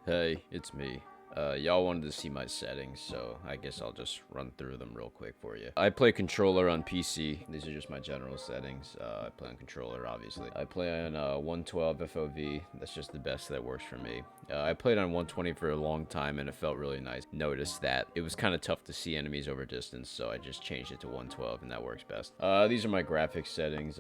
Hey, it's me. Y'all wanted to see my settings, so I guess I'll just run through them real quick for you. I play controller on PC. These are just my general settings. I play on controller, obviously. I play on 112 FOV. That's just the best that works for me. I played on 120 for a long time, and it felt really nice. Noticed that it was kind of tough to see enemies over distance, so I just changed it to 112, and that works best. These are my graphics settings.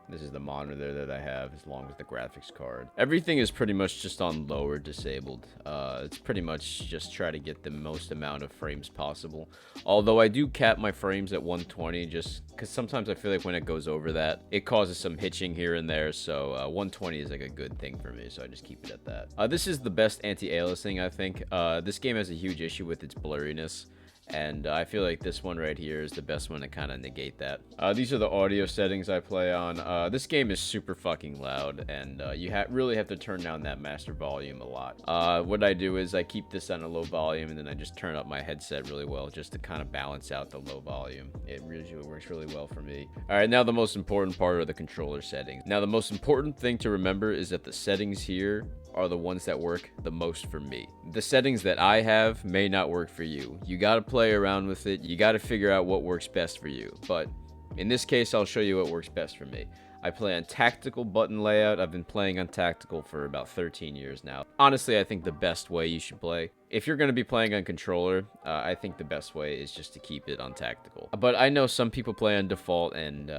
This is the monitor that I have, as long as the graphics card. Everything is pretty much just on lower disabled. It's pretty much just try to get the most amount of frames possible. Although I do cap my frames at 120, just because sometimes I feel like when it goes over that, it causes some hitching here and there. So 120 is like a good thing for me, so I just keep it at that. This is the best anti-aliasing, I think. This game has a huge issue with its blurriness. And I feel like this one right here is the best one to kind of negate that. These are the audio settings I play on. This game is super fucking loud, and you really have to turn down that master volume a lot. What I do is I keep this on a low volume, and then I just turn up my headset really well just to kind of balance out the low volume. It really works really well for me. Alright, now the most important part are the controller settings. Now the most important thing to remember is that the settings here are the ones that work the most for me. The settings that I have may not work for you. You gotta play around with it. You gotta figure out what works best for you. But in this case, I'll show you what works best for me. I play on tactical button layout. I've been playing on tactical for about 13 years now. Honestly, I think the best way you should play, if you're going to be playing on controller, I think the best way is just to keep it on tactical. But I know some people play on default, and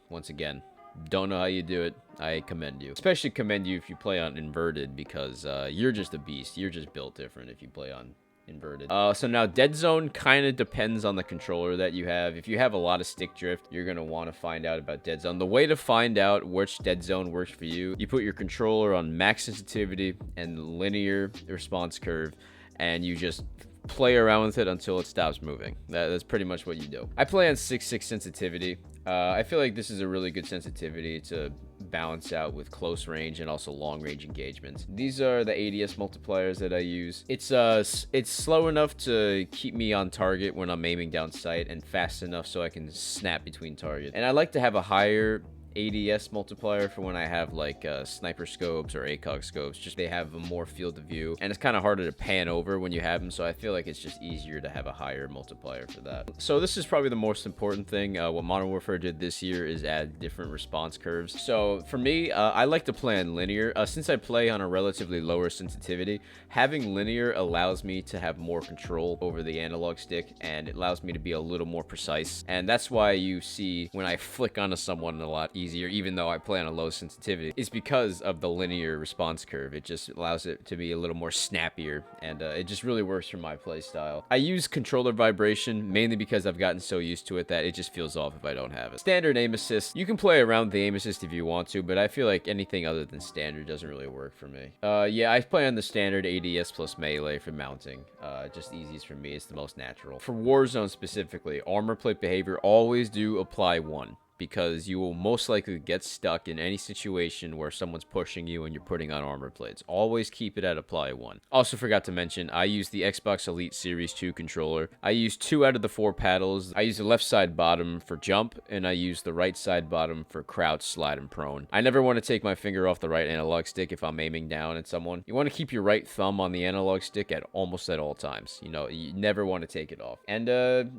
once again, don't know how you do it. I commend you. Especially commend you if you play on inverted, because you're just a beast. You're just built different if you play on inverted. So now dead zone kind of depends on the controller that you have. If you have a lot of stick drift, you're going to want to find out about dead zone. The way to find out which dead zone works for you, you put your controller on max sensitivity and linear response curve, and you just play around with it until it stops moving. That's pretty much what you do. I play on 6.6 sensitivity. I feel like this is a really good sensitivity to balance out with close range and also long range engagements. These are the ADS multipliers that I use. It's slow enough to keep me on target when I'm aiming down sight, and fast enough so I can snap between targets. And I like to have a higher ADS multiplier for when I have like sniper scopes or ACOG scopes. Just they have a more field of view, and it's kind of harder to pan over when you have them, so I feel like it's just easier to have a higher multiplier for that. So this is probably the most important thing. What Modern Warfare did this year is add different response curves. So for me, I like to play on linear. Since I play on a relatively lower sensitivity, having linear allows me to have more control over the analog stick, and it allows me to be a little more precise. And that's why you see when I flick onto someone a lot easier, even though I play on a low sensitivity, is because of the linear response curve. It just allows it to be a little more snappier, and it just really works for my play style. I use controller vibration mainly because I've gotten so used to it that it just feels off if I don't have it. Standard aim assist, you can play around the aim assist if you want to, but I feel like anything other than standard doesn't really work for me. Yeah, I play on the standard ADS plus melee for mounting. Just easiest for me. It's the most natural. For Warzone specifically, armor plate behavior, always do apply 1, because you will most likely get stuck in any situation where someone's pushing you and you're putting on armor plates. Always keep it at apply 1. Also forgot to mention, I use the Xbox Elite Series 2 controller. I use 2 out of the 4 paddles. I use the left side bottom for jump, and I use the right side bottom for crouch, slide, and prone. I never want to take my finger off the right analog stick if I'm aiming down at someone. You want to keep your right thumb on the analog stick at almost at all times. You know, you never want to take it off. And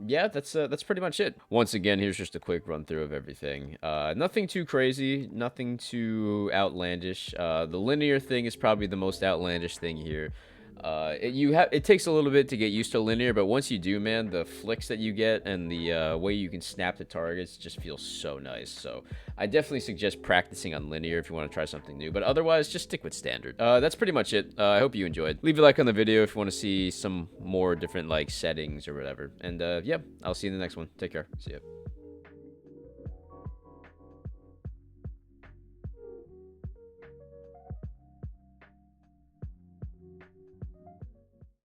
yeah, that's pretty much it. Once again, here's just a quick run through of everything. Nothing too crazy, nothing too outlandish. The linear thing is probably the most outlandish thing here. It takes a little bit to get used to linear, but once you do, man, the flicks that you get and the way you can snap the targets just feels so nice. So I definitely suggest practicing on linear if you want to try something new, but otherwise just stick with standard. That's pretty much it. I hope you enjoyed. Leave a like on the video if you want to see some more different like settings or whatever. And yeah, I'll see you in the next one. Take care. See ya.